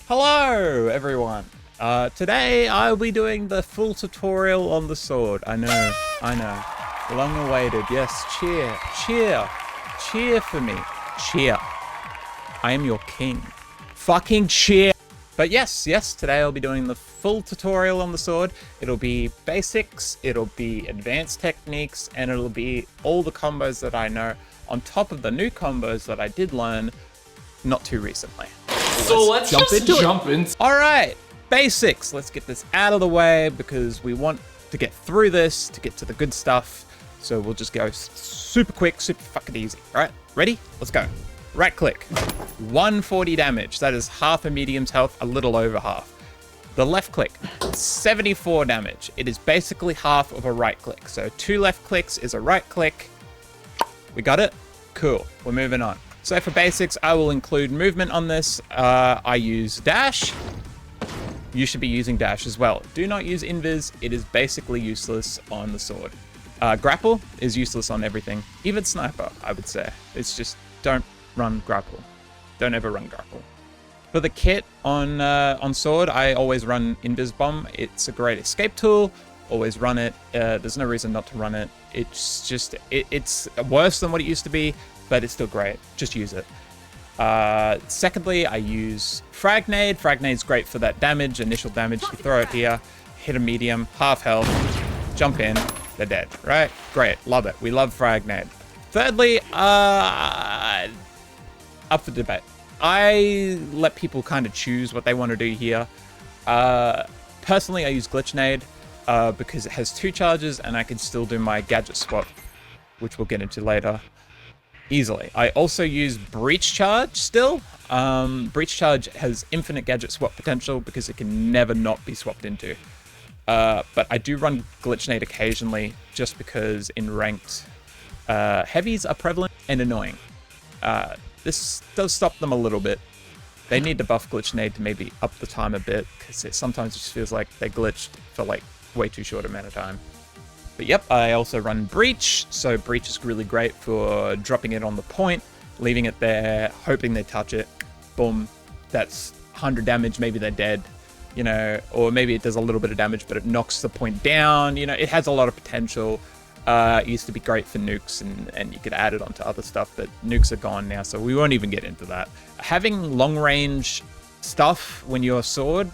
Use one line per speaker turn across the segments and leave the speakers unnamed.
Hello, everyone. Today I'll be doing the full tutorial on the sword. I know. Long awaited. Yes, cheer for me. Cheer. I am your king. Fucking cheer. But yes, today I'll be doing the full tutorial on the sword. It'll be basics, it'll be advanced techniques, and it'll be all the combos that I know on top of the new combos that I did learn not too recently.
So let's just jump into
All right, basics. Let's get this out of the way because we want to get through this to get to the good stuff. So we'll just go super quick, super fucking easy. All right, ready? Let's go. Right click, 140 damage. That is half a medium's health, a little over half. The left click, 74 damage. It is basically half of a right click. So 2 left clicks is a right click. We got it? Cool, we're moving on. So for basics, I will include movement on this. I use dash. You should be using dash as well. Do not use invis. It is basically useless on the sword. Grapple is useless on everything. Even sniper, I would say. It's just don't run grapple. Don't ever run grapple. For the kit on sword, I always run invis bomb. It's a great escape tool. Always run it. There's no reason not to run it. It's just, it's worse than what it used to be, but it's still great. Just use it. Secondly, I use frag nade. Frag nade's great for that damage, initial damage. You throw it here, hit a medium, half health, jump in, they're dead, right? Great, love it. We love frag nade. Thirdly, up for debate. I let people kind of choose what they want to do here. Personally, I use glitch nade because it has 2 charges and I can still do my gadget swap, which we'll get into later. Easily. I also use breach charge still. Breach charge has infinite gadget swap potential because it can never not be swapped into. But I do run glitch nade occasionally just because in ranked heavies are prevalent and annoying. This does stop them a little bit. They need to buff glitch nade to maybe up the time a bit because it sometimes just feels like they glitched for like way too short amount of time. But yep, I also run breach, so breach is really great for dropping it on the point, leaving it there, hoping they touch it, boom, that's 100 damage, maybe they're dead, you know, or maybe it does a little bit of damage, but it knocks the point down, you know, it has a lot of potential. It used to be great for nukes, and you could add it onto other stuff, but nukes are gone now, so we won't even get into that. Having long range stuff when you're a sword,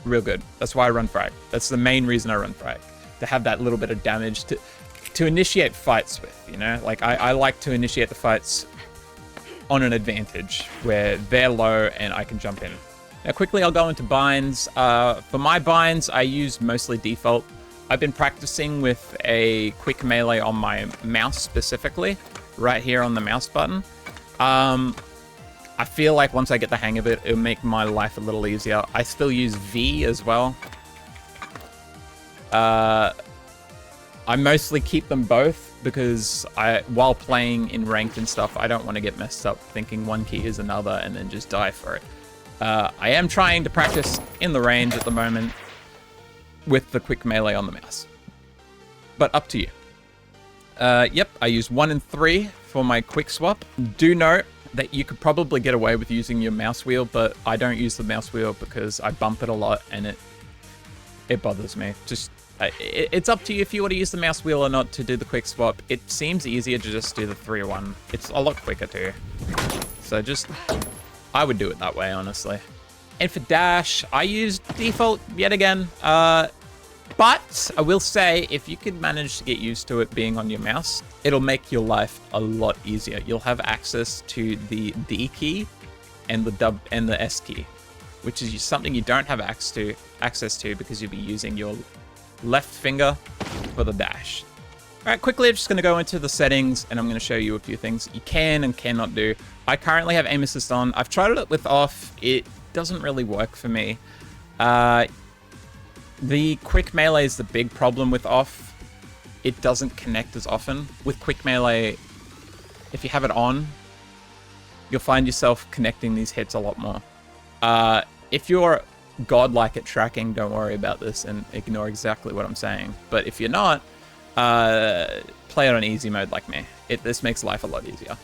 real good. That's why I run frag. That's the main reason I run frag. To have that little bit of damage to initiate fights with, you know? Like, I like to initiate the fights on an advantage where they're low and I can jump in. Now, quickly, I'll go into binds. For my binds, I use mostly default. I've been practicing with a quick melee on my mouse specifically, right here on the mouse button. I feel like once I get the hang of it, it'll make my life a little easier. I still use V as well. I mostly keep them both because while playing in ranked and stuff, I don't want to get messed up thinking one key is another and then just die for it. I am trying to practice in the range at the moment with the quick melee on the mouse, but up to you. Yep, I use 1 and 3 for my quick swap. Do note that you could probably get away with using your mouse wheel, but I don't use the mouse wheel because I bump it a lot and it bothers me. Just it's up to you if you want to use the mouse wheel or not to do the quick swap. It seems easier to just do the 3-1. It's a lot quicker too. So I would do it that way, honestly. And for dash, I use default yet again. But I will say, if you could manage to get used to it being on your mouse, it'll make your life a lot easier. You'll have access to the D key and the S key, which is something you don't have access to because you'll be using your left finger for the dash. All right, quickly, I'm just going to go into the settings and I'm going to show you a few things you can and cannot do. I currently have aim assist on. I've tried it with off. It doesn't really work for me. The quick melee is the big problem with off. It doesn't connect as often. With quick melee, if you have it on, you'll find yourself connecting these hits a lot more. If you're godlike at tracking, don't worry about this and ignore exactly what I'm saying. But if you're not, play it on easy mode like me. This makes life a lot easier.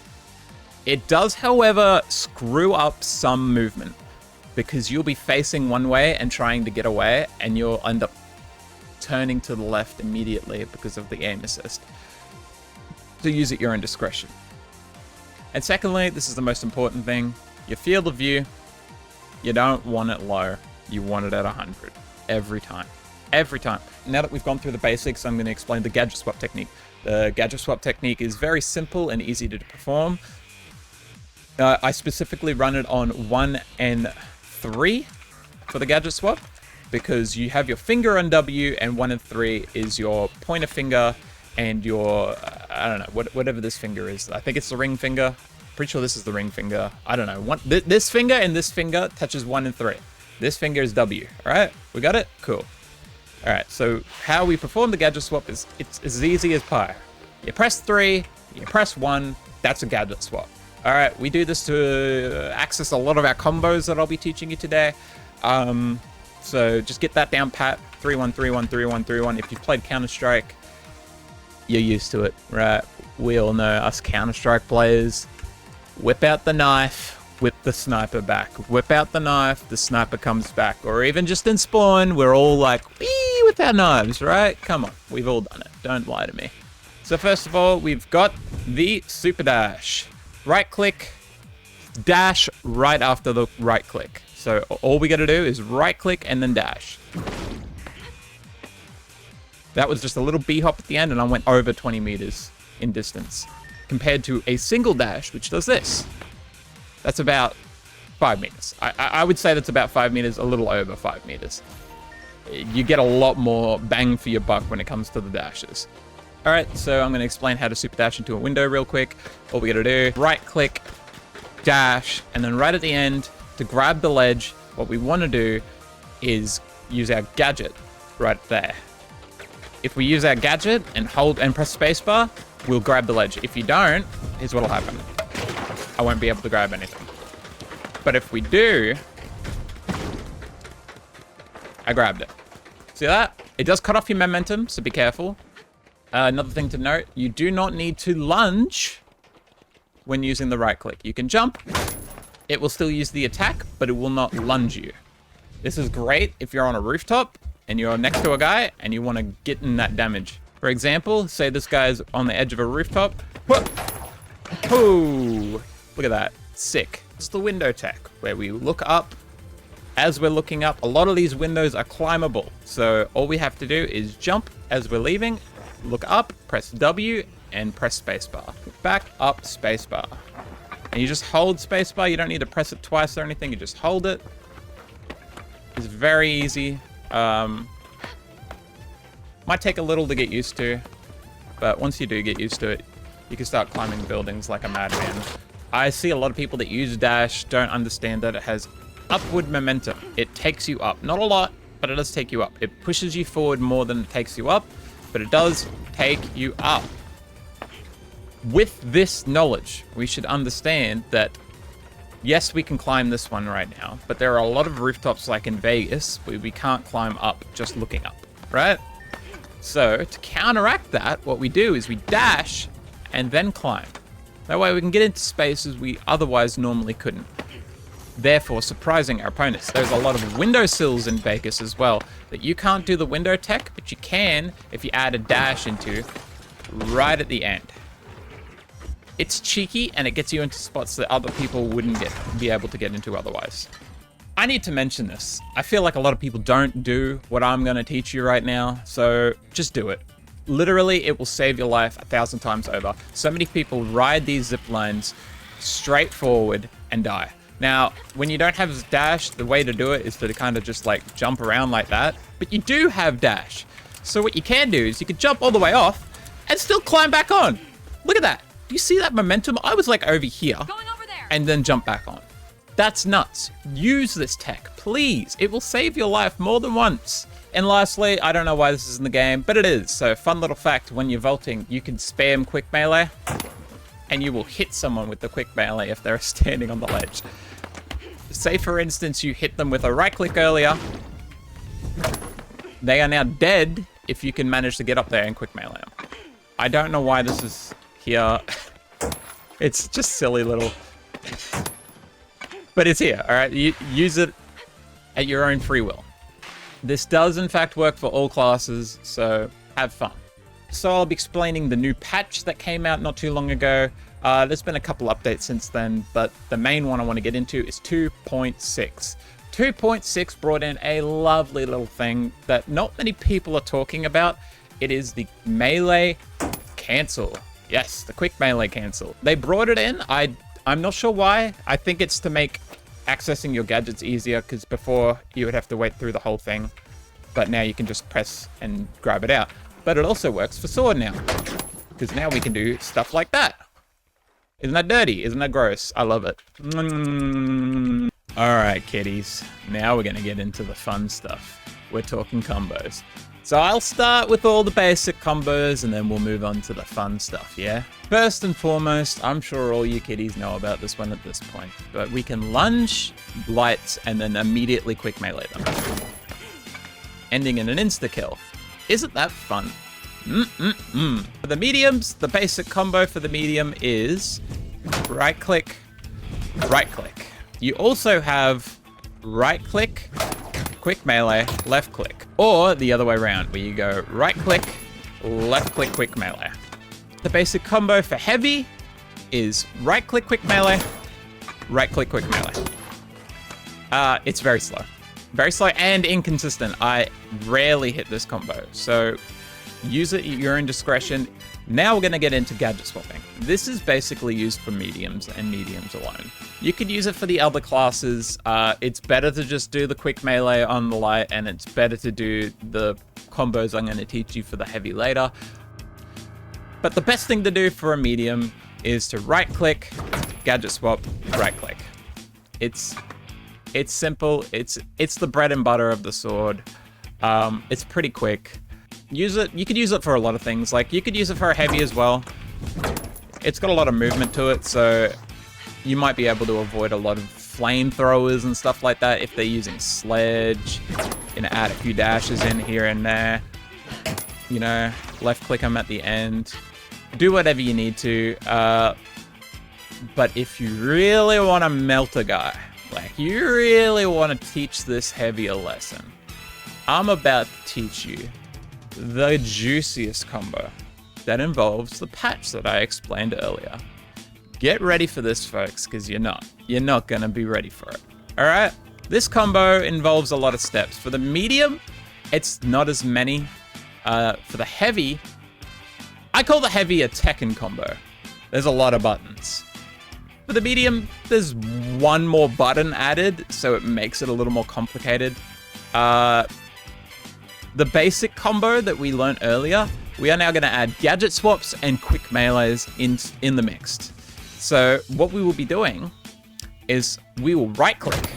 It does, however, screw up some movement. because you'll be facing one way and trying to get away, and you'll end up turning to the left immediately because of the aim assist. So use at your own discretion. And secondly, this is the most important thing, your field of view, you don't want it low. You want it at 100 every time. Every time. Now that we've gone through the basics, I'm going to explain the gadget swap technique. The gadget swap technique is very simple and easy to perform. I specifically run it on 1 and 3 for the gadget swap, because you have your finger on W, and 1 and 3 is your pointer finger and your, I don't know, whatever this finger is. I think it's the ring finger. Pretty sure this is the ring finger. I don't know. This finger and this finger touches 1 and 3. This finger is W. All right, we got it? Cool. All right, so how we perform the gadget swap is it's as easy as pie. You press 3, you press 1, that's a gadget swap. All right, we do this to access a lot of our combos that I'll be teaching you today. So just get that down pat. 3-1, 3-1, 3-1, 3-1. If you've played Counter-Strike, you're used to it, right? We all know us Counter-Strike players. Whip out the knife, whip the sniper back. Whip out the knife, the sniper comes back. Or even just in spawn, we're all like, wee, with our knives, right? Come on, we've all done it. Don't lie to me. So first of all, we've got the super dash. Right click, dash right after the right click. So all we gotta do is right click and then dash. That was just a little B-hop at the end, and I went over 20 meters in distance, compared to a single dash, which does this. That's about 5 meters. I would say that's about 5 meters, a little over 5 meters. You get a lot more bang for your buck when it comes to the dashes. All right, so I'm gonna explain how to super dash into a window real quick. All we gotta do, right click, dash, and then right at the end, to grab the ledge, what we wanna do is use our gadget right there. If we use our gadget and hold and press spacebar, we'll grab the ledge. If you don't, here's what'll happen. I won't be able to grab anything. But if we do, I grabbed it. See that? It does cut off your momentum, so be careful. Another thing to note, you do not need to lunge when using the right click. You can jump, it will still use the attack, but it will not lunge you. This is great if you're on a rooftop and you're next to a guy and you want to get in that damage. For example, say this guy's on the edge of a rooftop. Whoop! Oh, look at that, sick. It's the window tech, where we look up. As we're looking up, a lot of these windows are climbable. So all we have to do is jump as we're leaving, look up, press W, and press spacebar. Back up, spacebar. And you just hold spacebar. You don't need to press it twice or anything. You just hold it. It's very easy. Might take a little to get used to, but once you do get used to it, you can start climbing buildings like a madman. I see a lot of people that use dash don't understand that it has upward momentum. It takes you up. Not a lot, but it does take you up. It pushes you forward more than it takes you up, but it does take you up. With this knowledge, we should understand that, yes, we can climb this one right now, but there are a lot of rooftops like in Vegas where we can't climb up just looking up, right? So to counteract that, what we do is we dash and then climb. That way we can get into spaces we otherwise normally couldn't, therefore surprising our opponents. There's a lot of windowsills in Vegas as well that you can't do the window tech, but you can if you add a dash into right at the end. It's cheeky and it gets you into spots that other people wouldn't be able to get into otherwise. I need to mention this. I feel like a lot of people don't do what I'm gonna teach you right now, so just do it. Literally, it will save your life 1,000 times over. So many people ride these zip lines straight forward and die. Now, when you don't have dash, the way to do it is to kind of just like jump around like that, but you do have dash. So what you can do is you can jump all the way off and still climb back on. Look at that. Do you see that momentum? I was like over here and then jump back on. That's nuts. Use this tech, please. It will save your life more than once. And lastly, I don't know why this is in the game, but it is. So fun little fact, when you're vaulting, you can spam quick melee and you will hit someone with the quick melee if they're standing on the ledge. Say for instance, you hit them with a right click earlier. They are now dead if you can manage to get up there and quick melee them. I don't know why this is here. It's just silly little... But it's here, all right? You use it at your own free will. This does, in fact, work for all classes, so have fun. So I'll be explaining the new patch that came out not too long ago. There's been a couple updates since then, but the main one I want to get into is 2.6. 2.6 brought in a lovely little thing that not many people are talking about. It is the melee cancel. Yes, the quick melee cancel. They brought it in. I'm not sure why. I think it's to make accessing your gadgets easier, because before you would have to wait through the whole thing, but now you can just press and grab it out. But it also works for sword now, because now we can do stuff like that. Isn't that dirty? Isn't that gross? I love it. All right, kiddies. Now we're gonna get into the fun stuff. We're talking combos. So I'll start with all the basic combos and then we'll move on to the fun stuff, yeah? First and foremost, I'm sure all you kiddies know about this one at this point, but we can lunge, light, and then immediately quick melee them, ending in an insta-kill. Isn't that fun? For the mediums, the basic combo for the medium is right-click, right-click. You also have right-click, quick melee, left click, or the other way around, where you go right click, left click, quick melee. The basic combo for heavy is right click, quick melee, right click, quick melee. It's very slow and inconsistent. I rarely hit this combo, so use it at your own discretion. Now we're going to get into gadget swapping. This is basically used for mediums and mediums alone. You could use it for the other classes. It's better to just do the quick melee on the light, and it's better to do the combos I'm going to teach you for the heavy later. But the best thing to do for a medium is to right click, gadget swap, right click. It's simple. It's the bread and butter of the sword. It's pretty quick. Use it. You could use it for a lot of things. Like, you could use it for a heavy as well. It's got a lot of movement to it, so you might be able to avoid a lot of flamethrowers and stuff like that if they're using sledge. You know, add a few dashes in here and there. You know, left click them at the end. Do whatever you need to. But if you really want to melt a guy, like you really want to teach this heavy a lesson, I'm about to teach you the juiciest combo that involves the patch that I explained earlier. Get ready for this, folks, because you're not gonna be ready for it. All right, this combo involves a lot of steps. For the medium, it's not as many. For the heavy, I call the heavy a Tekken combo. There's a lot of buttons. For the medium, there's one more button added, so it makes it a little more complicated. The basic combo that we learned earlier, we are now going to add gadget swaps and quick melees in the mixed. So what we will be doing is we will right click.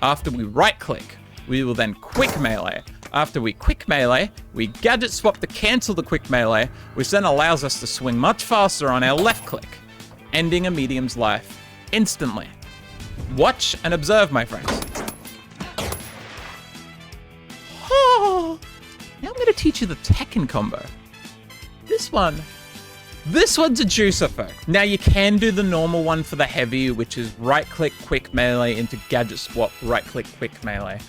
After we right click, we will then quick melee. After we quick melee, we gadget swap to cancel the quick melee, which then allows us to swing much faster on our left click, ending a medium's life instantly. Watch and observe, my friends. Now I'm going to teach you the Tekken combo. This one's a juicer, folks. Now you can do the normal one for the heavy, which is right-click, quick melee into gadget swap, right-click, quick melee.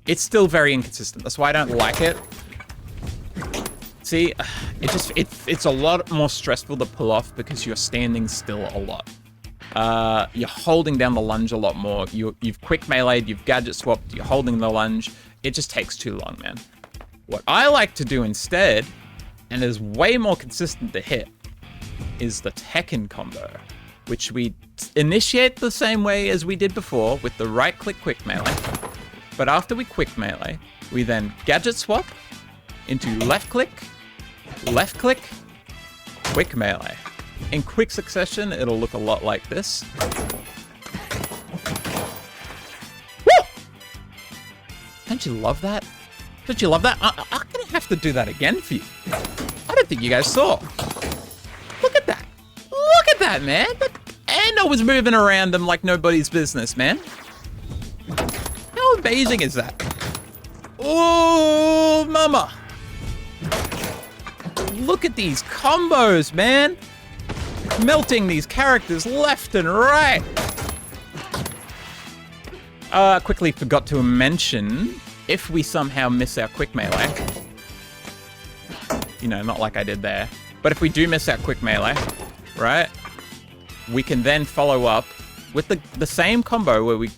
It's still very inconsistent. That's why I don't like it. See, it's a lot more stressful to pull off because you're standing still a lot. You're holding down the lunge a lot more. You've quick melee'd, you've gadget swapped, you're holding the lunge. It just takes too long, man. What I like to do instead, and is way more consistent to hit, is the Tekken combo, which we initiate the same way as we did before with the right-click quick melee. But after we quick melee, we then gadget swap into left-click, quick melee. In quick succession, it'll look a lot like this. Woo! Don't you love that? Don't you love that? I'm gonna have to do that again for you. I don't think you guys saw. Look at that. Look at that, man. And I was moving around them like nobody's business, man. How amazing is that? Oh, mama. Look at these combos, man. Melting these characters left and right. Quickly forgot to mention, if we somehow miss our quick melee, you know, not like I did there, but if we do miss our quick melee, right, we can then follow up with the same combo where we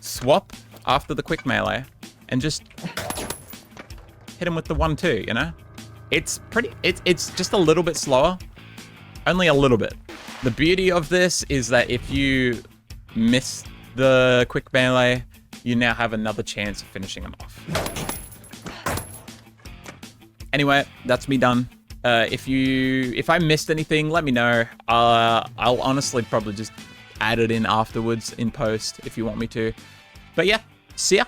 swap after the quick melee and just hit him with the 1-2, you know? It's just a little bit slower, only a little bit. The beauty of this is that if you miss the quick melee, you now have another chance of finishing him off. Anyway, that's me done. If I missed anything, let me know. I'll honestly probably just add it in afterwards in post if you want me to. But yeah, see ya.